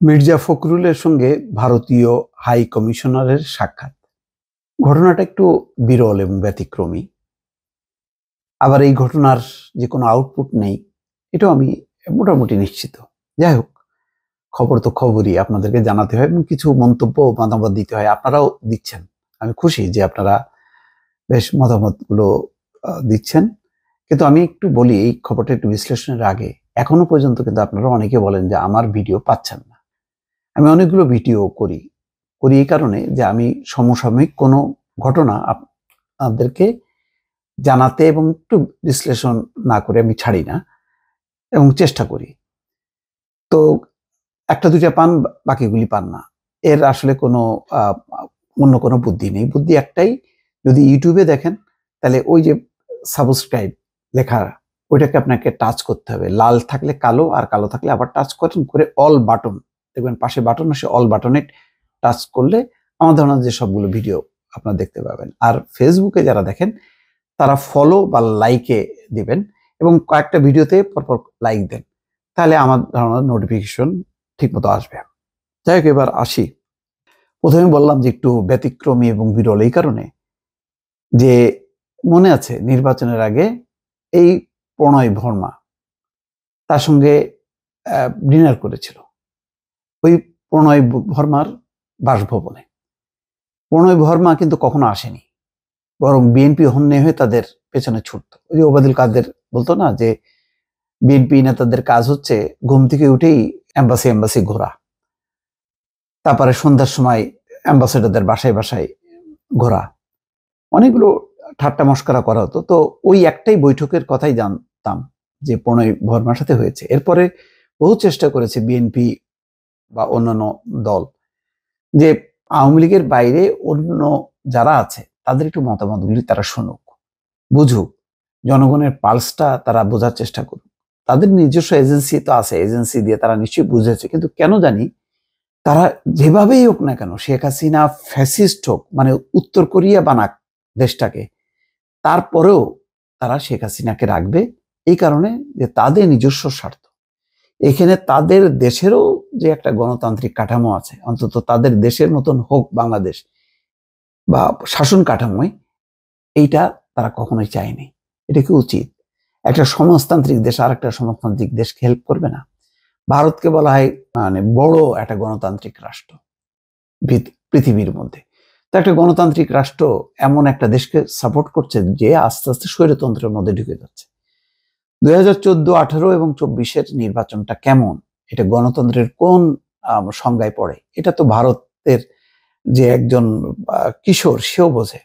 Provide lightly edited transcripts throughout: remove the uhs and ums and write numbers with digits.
মির্জা ফখরুলের সঙ্গে ভারতীয় হাই কমিশনারের সাক্ষাৎ। ঘটনাটা একটু বিরল এবং ব্যতিক্রমী। আবার এই ঘটনার যে কোনো আউটপুট নেই, এটাও আমি মোটামুটি নিশ্চিত। যাই হোক, খবর তো খবরই, আপনাদেরকে জানাতে হয় এবং কিছু মন্তব্য মতামত দিতে হয়। আপনারাও দিচ্ছেন, আমি খুশি যে আপনারা বেশ মতামতগুলো দিচ্ছেন। কিন্তু আমি একটু বলি, এই খবরটা একটু বিশ্লেষণের আগে, এখনো পর্যন্ত কিন্তু আপনারা অনেকে বলেন যে আমার ভিডিও পাচ্ছেন না। আমি অনেকগুলো ভিডিও করি এই কারণে যে আমি সমসাময়িক কোনো ঘটনা আপনাদেরকে জানাতে এবং একটু বিশ্লেষণ না করে আমি ছাড়ি না এবং চেষ্টা করি। তো একটা দুইটা পান, বাকিগুলি পান না। এর আসলে কোনো অন্য কোনো বুদ্ধি নেই। বুদ্ধি একটাই, যদি ইউটিউবে দেখেন তাহলে ওই যে সাবস্ক্রাইব লেখা, ওইটাকে আপনাকে টাচ করতে হবে। লাল থাকলে কালো, আর কালো থাকলে আবার টাচ করেন করে অল বাটন দেখবেন, পাশে বাটন আসে, অল বাটনে টাচ করলে আমার ধারণা যে সবগুলো ভিডিও আপনারা দেখতে পাবেন। আর ফেসবুকে যারা দেখেন তারা ফলো বা লাইকে দিবেন এবং কয়েকটা ভিডিওতে পরপর লাইক দেন, তাহলে আমার ধারণা নোটিফিকেশন ঠিক মতো আসবে। যাই হোক, এবার আসি। প্রথমে বললাম যে একটু ব্যতিক্রমী এবং বিরল এই কারণে যে মনে আছে নির্বাচনের আগে এই প্রণয় ভর্মা তার সঙ্গে ডিনার করেছিল ওই প্রণয় ভর্মার বাসভবনে। প্রণয় ভর্মা কিন্তু কখনো আসেনি, বরং বিএনপি হন্যে হয়ে তাদের পেছনে ছুটত। ওই যে ওবায়দুল কাদের বলতো না যে বিএনপি নেতাদের কাজ হচ্ছে ঘুম থেকে উঠেই এম্বাসি ঘোরা, তারপরে সন্ধ্যার সময় অ্যাম্বাসেডারদের বাসায় বাসায় ঘোরা, অনেকগুলো ঠাট্টা মস্করা করা হতো। তো ওই একটাই বৈঠকের কথাই জানতাম যে প্রণয় ভর্মার সাথে হয়েছে। এরপরে বহু চেষ্টা করেছে বিএনপি বা অন্যান্য দল যে আওয়ামী লীগের বাইরে অন্য যারা আছে তাদের একটু মতামতগুলি তারা শুনুক, বুঝুক, জনগণের পালসটা তারা বোঝার চেষ্টা করুক। তাদের নিজস্ব এজেন্সি তো আছে, এজেন্সি দিয়ে তারা নিশ্চয়ই বুঝেছে, কিন্তু কেন জানি তারা যেভাবেই হোক না কেন, শেখ হাসিনা ফ্যাসিস্ট হোক, মানে উত্তর কোরিয়া বানাক দেশটাকে, তারপরেও তারা শেখ হাসিনাকে রাখবে এই কারণে যে তাদের নিজস্ব স্বার্থ। এখানে তাদের দেশেরও যে একটা গণতান্ত্রিক কাঠামো আছে, অন্তত তাদের দেশের মতন হোক বাংলাদেশ বা শাসন কাঠামোয়, এইটা তারা কখনোই চায়নি। এটা কি উচিত? একটা সমাজতান্ত্রিক দেশ আর একটা সমাজতান্ত্রিক দেশকে হেল্প করবে না? ভারতকে বলা হয় মানে বড় একটা গণতান্ত্রিক রাষ্ট্র পৃথিবীর মধ্যে। তো একটা গণতান্ত্রিক রাষ্ট্র এমন একটা দেশকে সাপোর্ট করছে যে আস্তে আস্তে স্বৈরতন্ত্রের মধ্যে ঢুকে যাচ্ছে। 2014, 18 এবং 24-এর নির্বাচনটা কেমন, এটা গণতন্ত্রের কোন সংজ্ঞায় পড়ে, এটা তো ভারতের যে একজন কিশোর সেও বোঝে।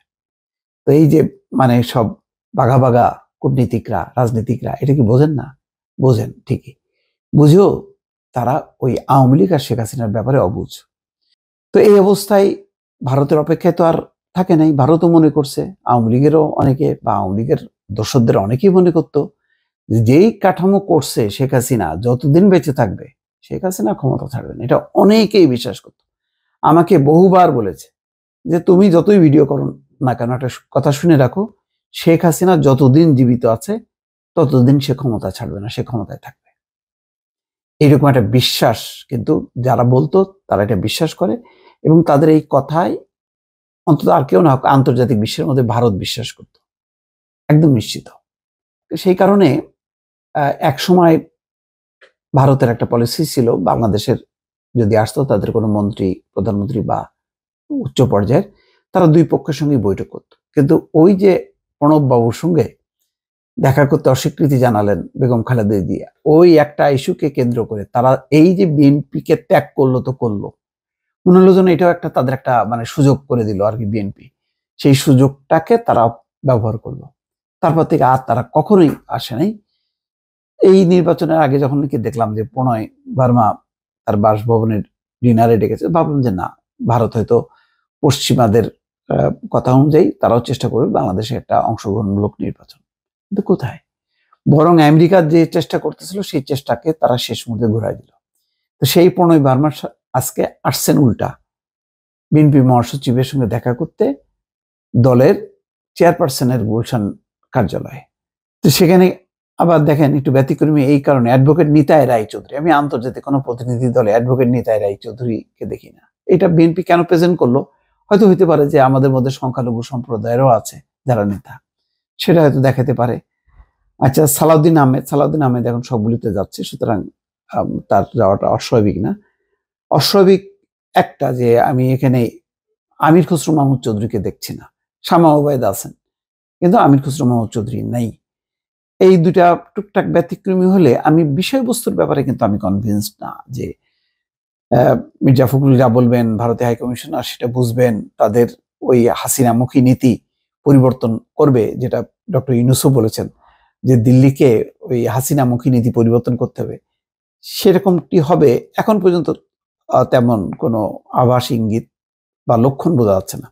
তো এই যে মানে সব বাঘা বাঘা কূটনীতিকরা, রাজনীতিকরা, এটা কি বোঝেন না? বোঝেন ঠিকই, বুঝেও তারা ওই আওয়ামী লীগ আর শেখ হাসিনার ব্যাপারে অবুঝ। তো এই অবস্থায় ভারতের অপেক্ষায় তো আর থাকে নাই। ভারতও মনে করছে, আওয়ামী লীগেরও অনেকে বা আওয়ামী লীগের দোসরদের অনেকেই মনে করতো যেই কাঠামো করছে শেখ হাসিনা, যতদিন বেঁচে থাকবে শেখ হাসিনা ক্ষমতা ছাড়বে না। এটা অনেকেই বিশ্বাস করত। আমাকে বহুবার বলেছে যে তুমি যতই ভিডিও করো না কেন, একটা কথা শুনে রাখো, শেখ হাসিনা যতদিন জীবিত আছে ততদিন সে ক্ষমতা ছাড়বে না, সে ক্ষমতায় থাকবে। এইরকম একটা বিশ্বাস কিন্তু যারা বলতো তারা এটা বিশ্বাস করে এবং তাদের এই কথায় অন্তত আর কেউ না হোক আন্তর্জাতিক বিশ্বের মধ্যে ভারত বিশ্বাস করত, একদম নিশ্চিত। সেই কারণে এক সময় ভারতের একটা পলিসি ছিল, বাংলাদেশের যদি আসতো তাদের কোনো মন্ত্রী, প্রধানমন্ত্রী বা উচ্চ পর্যায়ের, তারা দুই পক্ষের সঙ্গে বৈঠক করত। কিন্তু ওই যে প্রণব বাবুর সঙ্গে দেখা করতে অস্বীকৃতি জানালেন বেগম খালেদা জিয়া, ওই একটা ইস্যুকে কেন্দ্র করে তারা এই যে বিএনপিকে ত্যাগ করলো তো করলো, মনে হলো যেন এটাও একটা তাদের একটা মানে সুযোগ করে দিল আর কি বিএনপি। সেই সুযোগটাকে তারা ব্যবহার করলো। তারপর থেকে আর তারা কখনোই আসে নাই। এই নির্বাচনের আগে যখন নাকি দেখলাম যে প্রণয় ভার্মা তার বাসভবনের ডিনারে ডেকেছে, ভাবলাম যে না, ভারত হয়তো পশ্চিমাদের কথা অনুযায়ী তারাও চেষ্টা করবে বাংলাদেশে একটা অংশগ্রহণমূলক নির্বাচন। কিন্তু কোথায়, বরং আমেরিকার যে চেষ্টা করতেছিল সেই চেষ্টাকে তারা শেষ মুহূর্তে ঘুরাই দিল। তো সেই প্রণয় ভার্মার আজকে আসছেন উল্টা বিএনপি মহাসচিবের সঙ্গে দেখা করতে দলের চেয়ারপারসনের গুলশান কার্যালয়ে। তো সেখানে আবার দেখেন একটু ব্যতিক্রমী এই কারণে অ্যাডভোকেট নিতাই রায়চৌধুরী, আমি আন্তর্জাতিক কোনো প্রতিনিধি দলে অ্যাডভোকেট নিতাই রায়চৌধুরীকে দেখি না। এটা বিএনপি কেন প্রেজেন্ট করলো? হয়তো হইতে পারে যে আমাদের মধ্যে সংখ্যালঘু সম্প্রদায়েরও আছে যারা নেতা, সেটা হয়তো দেখাতে পারে। আচ্ছা, সালাউদ্দিন আহমেদ এখন সবগুলিতে যাচ্ছে, সুতরাং তার যাওয়াটা অস্বাভাবিক না। অস্বাভাবিক একটা যে আমি এখানে আমির খসরু মাহমুদ চৌধুরীকে দেখছি না। শামা ওবায়দ আছেন, কিন্তু আমির খসরু মাহমুদ চৌধুরী নাই। এই দুটা টুকটাক ব্যতিক্রমী হলে আমি বিষয়বস্তুর ব্যাপারে কিন্তু আমি কনভিন্সড না যে মির্জা ফখরুল যা বলবেন ভারতীয় হাইকমিশনার সেটা বুঝবেন, তাদের ওই হাসিনামুখী নীতি পরিবর্তন করবে, যেটা ডক্টর ইউনূসও বলেছেন যে দিল্লিকে ওই হাসিনামুখী নীতি পরিবর্তন করতে হবে, সেরকমটি হবে এখন পর্যন্ত তেমন কোনো আভাস ইঙ্গিত বা লক্ষণ বোঝা যাচ্ছে না।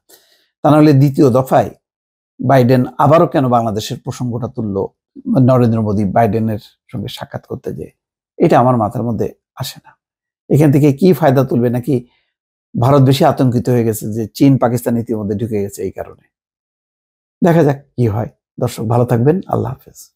তা নাহলে দ্বিতীয় দফায় বাইডেন আবারও কেন বাংলাদেশের প্রসঙ্গটা তুললো, নরেন্দ্র মোদী বাইডেনের সঙ্গে সাক্ষাৎ করতে যেয়ে, এটা আমার মাথার মধ্যে আসে না। এখান থেকে কি ফায়দা তুলবে, নাকি ভারত বেশি আতঙ্কিত হয়ে গেছে যে চীন পাকিস্তান ইতিমধ্যে ঢুকে গেছে, এই কারণে দেখা যাক কি হয়। দর্শক ভালো থাকবেন, আল্লাহ হাফেজ।